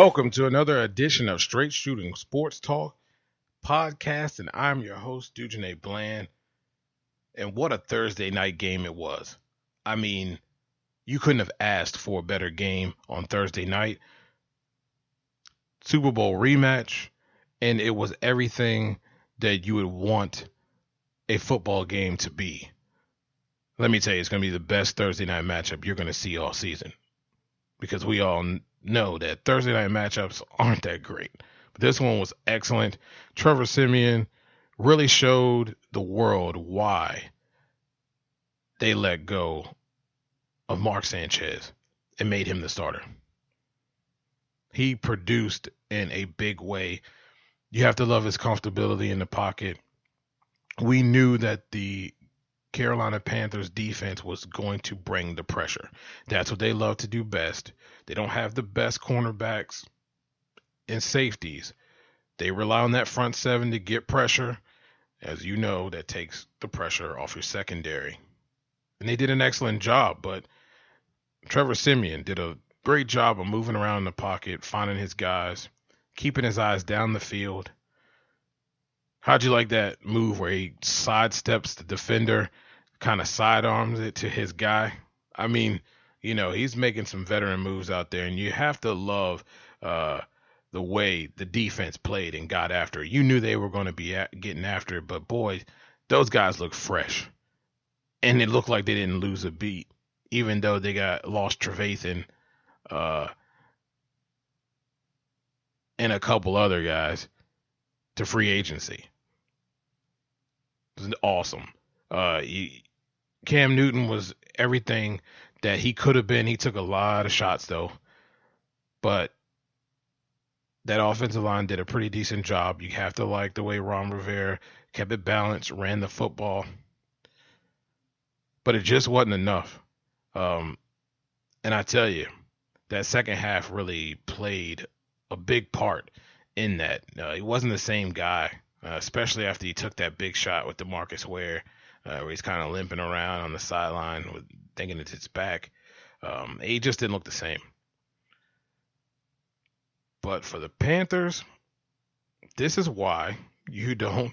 Welcome to another edition of Straight Shooting Sports Talk podcast, and I'm your host, Dujane Bland. And what a Thursday night game it was. I mean, you couldn't have asked for a better game on Thursday night. Super Bowl rematch, and it was everything that you would want a football game to be. Let me tell you, it's going to be the best Thursday night matchup you're going to see all season, because we all know that Thursday night matchups aren't that great. But this one was excellent. Trevor Siemian really showed the world why they let go of Mark Sanchez and made him the starter. He produced in a big way. You have to love his comfortability in the pocket. We knew that the Carolina Panthers defense was going to bring the pressure. That's what they love to do best. They don't have the best cornerbacks and safeties. They rely on that front seven to get pressure. As you know, that takes the pressure off your secondary. And they did an excellent job, but Trevor Siemian did a great job of moving around in the pocket, finding his guys, keeping his eyes down the field. How'd you like that move where he sidesteps the defender, kind of sidearms it to his guy? I mean, he's making some veteran moves out there, and you have to love the way the defense played and got after it. You knew they were going to be getting after it, but boy, those guys look fresh. And it looked like they didn't lose a beat, even though they lost Trevathan and a couple other guys to free agency. It was awesome. Cam Newton was everything that he could have been. He took a lot of shots, though. But that offensive line did a pretty decent job. You have to like the way Ron Rivera kept it balanced, ran the football. But it just wasn't enough. And I tell you, that second half really played a big part in that. He wasn't the same guy. Especially after he took that big shot with DeMarcus Ware, where he's kind of limping around on the sideline, thinking it's his back. He just didn't look the same. But for the Panthers, this is why you don't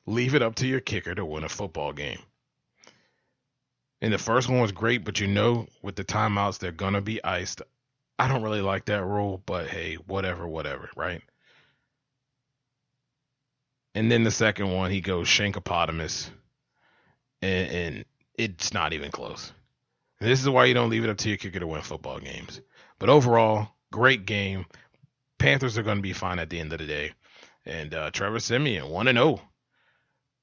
leave it up to your kicker to win a football game. And the first one was great, but with the timeouts, they're going to be iced. I don't really like that rule, but hey, whatever, right? And then the second one, he goes Shankopotamus, and it's not even close. And this is why you don't leave it up to your kicker to win football games. But overall, great game. Panthers are going to be fine at the end of the day. And Trevor Siemian, 1-0,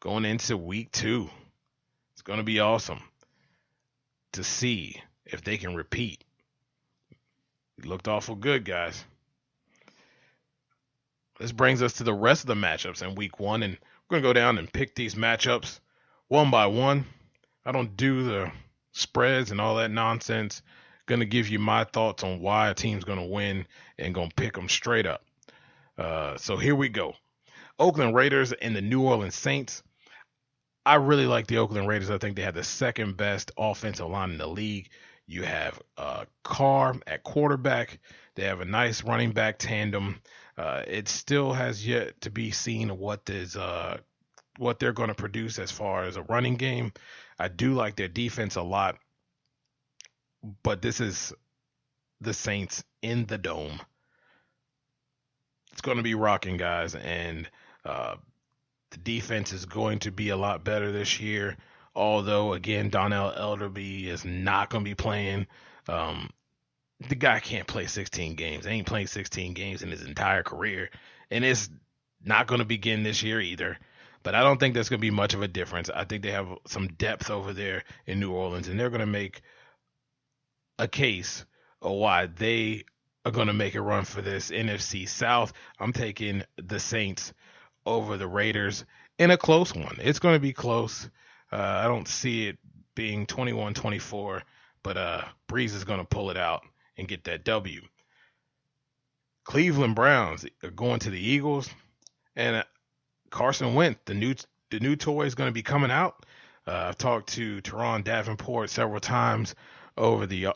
going into week 2. It's going to be awesome to see if they can repeat. He looked awful good, guys. This brings us to the rest of the matchups in week 1, and we're going to go down and pick these matchups one by one. I don't do the spreads and all that nonsense. Going to give you my thoughts on why a team's going to win and going to pick them straight up. So here we go. Oakland Raiders and the New Orleans Saints. I really like the Oakland Raiders. I think they have the second best offensive line in the league. You have Carr at quarterback. They have a nice running back tandem. It still has yet to be seen what they're going to produce as far as a running game. I do like their defense a lot, but this is the Saints in the dome. It's going to be rocking, guys, and the defense is going to be a lot better this year. Although, again, Donnell Elderby is not going to be playing. The guy can't play 16 games. He ain't playing 16 games in his entire career. And it's not going to begin this year either. But I don't think there's going to be much of a difference. I think they have some depth over there in New Orleans, and they're going to make a case of why they are going to make a run for this NFC South. I'm taking the Saints over the Raiders in a close one. It's going to be close. I don't see it being 21-24, but Breeze is going to pull it out and get that W. Cleveland Browns are going to the Eagles, and Carson Wentz, the new toy, is going to be coming out. I've talked to Teron Davenport several times over the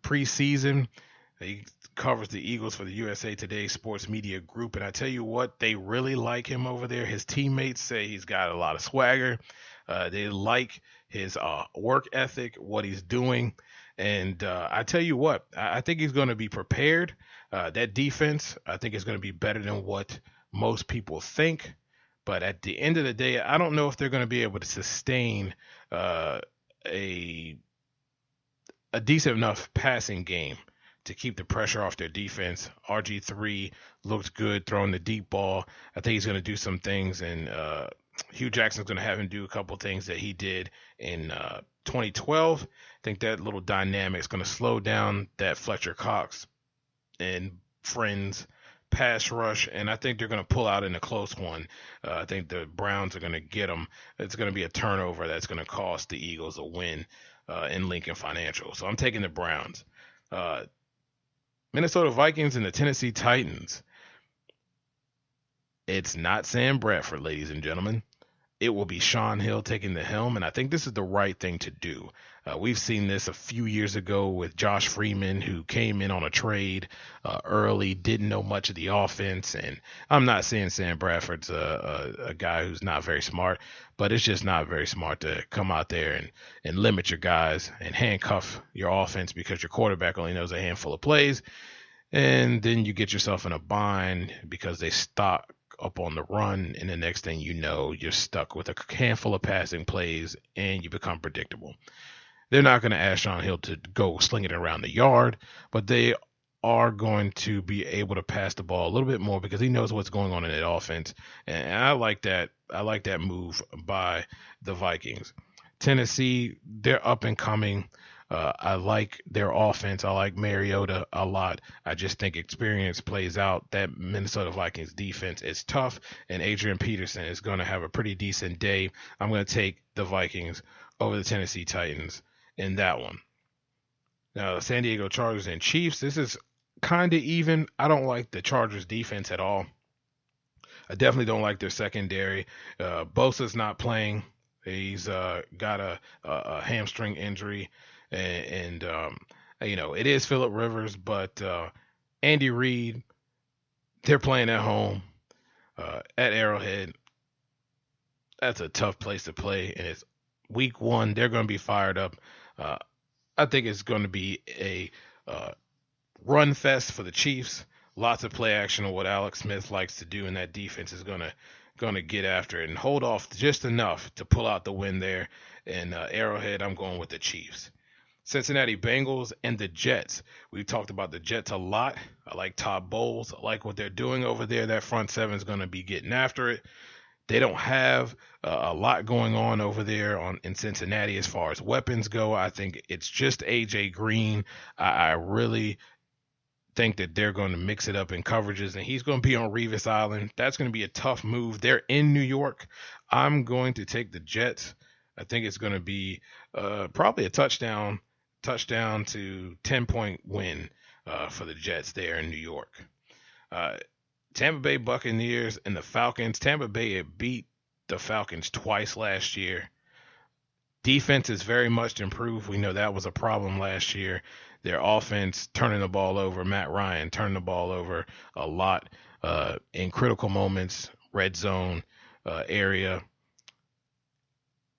preseason. He's covers the Eagles for the USA Today Sports Media Group. And I tell you what, they really like him over there. His teammates say he's got a lot of swagger. They like his work ethic, what he's doing. And I tell you what, I think he's going to be prepared. That defense, I think, is going to be better than what most people think. But at the end of the day, I don't know if they're going to be able to sustain a decent enough passing game to keep the pressure off their defense. RG3 looked good throwing the deep ball. I think he's going to do some things, and Hugh Jackson's going to have him do a couple things that he did in 2012. I think that little dynamic is going to slow down that Fletcher Cox and friends pass rush, and I think they're going to pull out in a close one. I think the Browns are going to get them. It's going to be a turnover that's going to cost the Eagles a win in Lincoln Financial. So I'm taking the Browns. Minnesota Vikings and the Tennessee Titans. It's not Sam Bradford, ladies and gentlemen. It will be Sean Hill taking the helm, and I think this is the right thing to do. We've seen this a few years ago with Josh Freeman, who came in on a trade early, didn't know much of the offense. And I'm not saying Sam Bradford's a guy who's not very smart, but it's just not very smart to come out there and limit your guys and handcuff your offense because your quarterback only knows a handful of plays. And then you get yourself in a bind because they stock up on the run, and the next thing you know, you're stuck with a handful of passing plays and you become predictable. They're not going to ask Sean Hill to go sling it around the yard, but they are going to be able to pass the ball a little bit more because he knows what's going on in that offense. And I like that. I like that move by the Vikings. Tennessee, they're up and coming. I like their offense. I like Mariota a lot. I just think experience plays out. That Minnesota Vikings defense is tough, and Adrian Peterson is going to have a pretty decent day. I'm going to take the Vikings over the Tennessee Titans in that one. Now, the San Diego Chargers and Chiefs, this is kind of even. I don't like the Chargers defense at all. I definitely don't like their secondary. Bosa's not playing. He's got a hamstring injury. And it is Phillip Rivers, but Andy Reid, they're playing at home at Arrowhead. That's a tough place to play, and it's week one. They're going to be fired up. I think it's going to be a run fest for the Chiefs. Lots of play action of what Alex Smith likes to do, and that defense is going to get after it and hold off just enough to pull out the win there. And Arrowhead, I'm going with the Chiefs. Cincinnati Bengals and the Jets. We've talked about the Jets a lot. I like Todd Bowles. I like what they're doing over there. That front seven is going to be getting after it. They don't have a lot going on over there in Cincinnati as far as weapons go. I think it's just A.J. Green. I really think that they're going to mix it up in coverages, and he's going to be on Revis Island. That's going to be a tough move. They're in New York. I'm going to take the Jets. I think it's going to be probably a touchdown to 10-point win for the Jets there in New York. Tampa Bay Buccaneers and the Falcons. Tampa Bay had beat the Falcons twice last year. Defense is very much improved. We know that was a problem last year. Their offense turning the ball over. Matt Ryan turning the ball over a lot in critical moments, red zone area.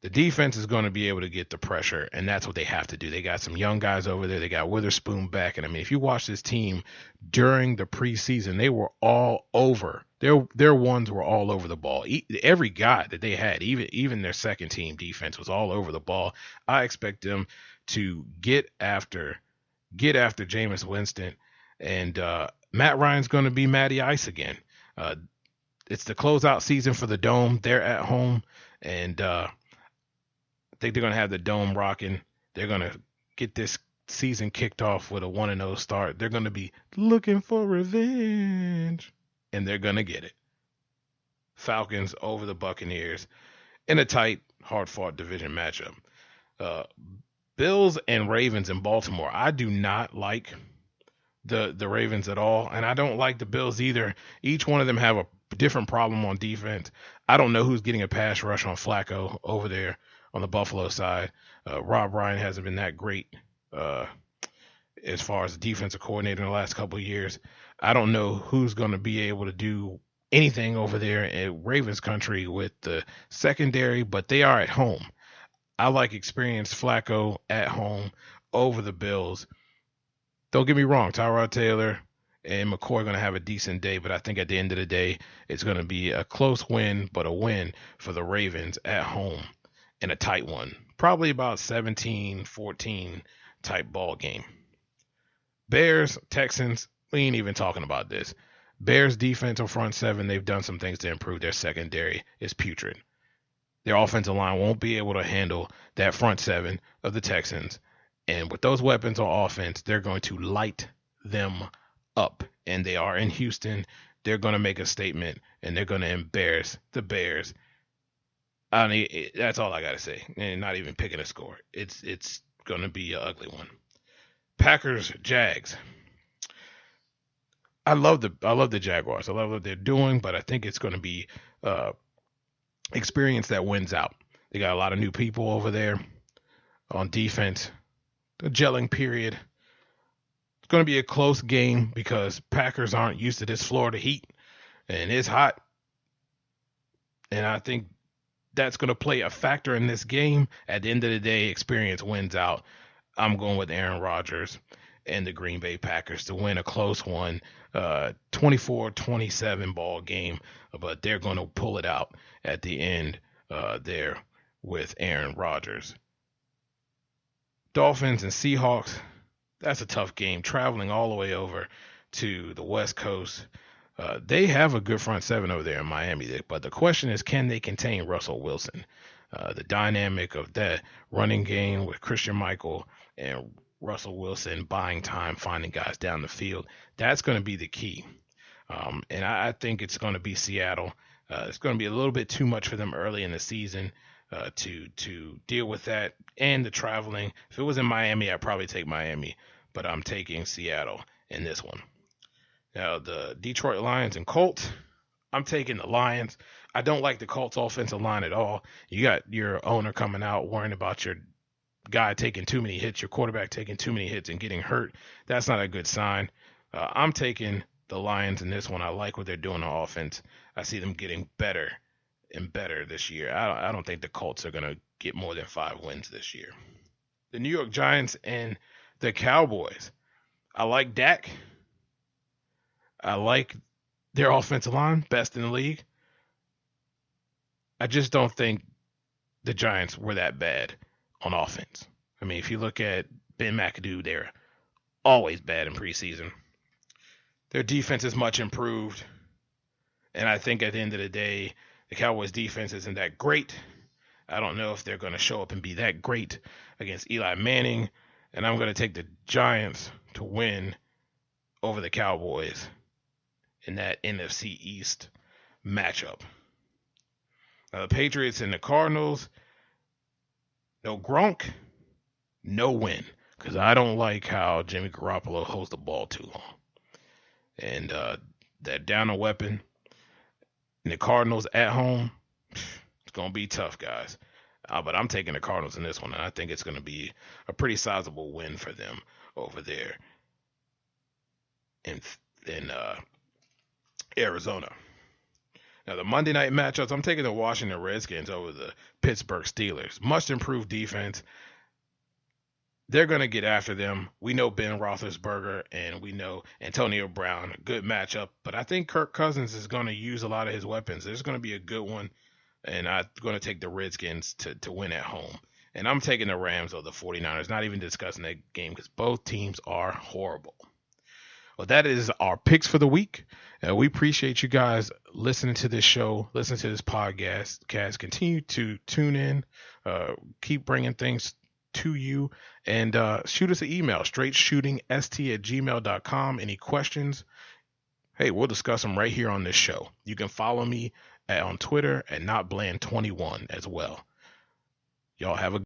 The defense is going to be able to get the pressure, and that's what they have to do. They got some young guys over there. They got Witherspoon back. And, I mean, if you watch this team during the preseason, they were all over. Their ones were all over the ball. Every guy that they had, even their second-team defense, was all over the ball. I expect them to get after Jameis Winston. And Matt Ryan's going to be Matty Ice again. It's the closeout season for the Dome. They're at home, and I think they're going to have the Dome rocking. They're going to get this season kicked off with a 1-0 start. They're going to be looking for revenge, and they're going to get it. Falcons over the Buccaneers in a tight, hard-fought division matchup. Bills and Ravens in Baltimore. I do not like the Ravens at all, and I don't like the Bills either. Each one of them have a different problem on defense. I don't know who's getting a pass rush on Flacco over there on the Buffalo side. Rob Ryan hasn't been that great as far as the defensive coordinator in the last couple of years. I don't know who's going to be able to do anything over there in Ravens country with the secondary, but they are at home. I like experienced Flacco at home over the Bills. Don't get me wrong, Tyrod Taylor and McCoy are going to have a decent day, but I think at the end of the day, it's going to be a close win, but a win for the Ravens at home in a tight one. Probably about 17-14 type ball game. Bears, Texans, we ain't even talking about this. Bears defense on front seven, they've done some things to improve their secondary. It's putrid. Their offensive line won't be able to handle that front seven of the Texans. And with those weapons on offense, they're going to light them up. And they are in Houston. They're going to make a statement, and they're going to embarrass the Bears. I mean, that's all I got to say. And not even picking a score. It's going to be an ugly one. Packers, Jags. I love the Jaguars. I love what they're doing, but I think it's going to be experience that wins out. They got a lot of new people over there on defense. The gelling period. It's going to be a close game because Packers aren't used to this Florida heat, and it's hot. And I think that's going to play a factor in this game. At the end of the day, experience wins out. I'm going with Aaron Rodgers and the Green Bay Packers to win a close one, 24-27 ball game, but they're going to pull it out at the end there with Aaron Rodgers. Dolphins and Seahawks, that's a tough game, traveling all the way over to the West Coast. They have a good front seven over there in Miami, but the question is, can they contain Russell Wilson? The dynamic of that running game with Christian Michael and Russell Wilson buying time, finding guys down the field, that's going to be the key. And I think it's going to be Seattle. It's going to be a little bit too much for them early in the season to deal with that and the traveling. If it was in Miami, I'd probably take Miami, but I'm taking Seattle in this one. Now, the Detroit Lions and Colts, I'm taking the Lions. I don't like the Colts offensive line at all. You got your owner coming out worrying about your guy taking too many hits, your quarterback taking too many hits and getting hurt. That's not a good sign. I'm taking the Lions in this one. I like what they're doing on offense. I see them getting better and better this year. I don't think the Colts are going to get more than 5 wins this year. The New York Giants and the Cowboys. I like Dak. I like their offensive line, best in the league. I just don't think the Giants were that bad on offense. I mean, if you look at Ben McAdoo, they're always bad in preseason. Their defense is much improved. And I think at the end of the day, the Cowboys defense isn't that great. I don't know if they're going to show up and be that great against Eli Manning. And I'm going to take the Giants to win over the Cowboys in that NFC East matchup. Now, the Patriots and the Cardinals, no Gronk, no win. Because I don't like how Jimmy Garoppolo holds the ball too long. And that down a weapon. And the Cardinals at home, it's going to be tough, guys. But I'm taking the Cardinals in this one, and I think it's going to be a pretty sizable win for them over there in Arizona. Now, the Monday night matchups, I'm taking the Washington Redskins over the Pittsburgh Steelers. Much improved defense. They're going to get after them. We know Ben Roethlisberger and we know Antonio Brown. Good matchup. But I think Kirk Cousins is going to use a lot of his weapons. There's going to be a good one. And I'm going to take the Redskins to win at home. And I'm taking the Rams over the 49ers. Not even discussing that game because both teams are horrible. Well, that is our picks for the week. We appreciate you guys listening to this show, listening to this podcast. Continue to tune in. Keep bringing things to you. And shoot us an email, straightshootingst@gmail.com. Any questions? Hey, we'll discuss them right here on this show. You can follow me on Twitter at NotBland21 as well. Y'all have a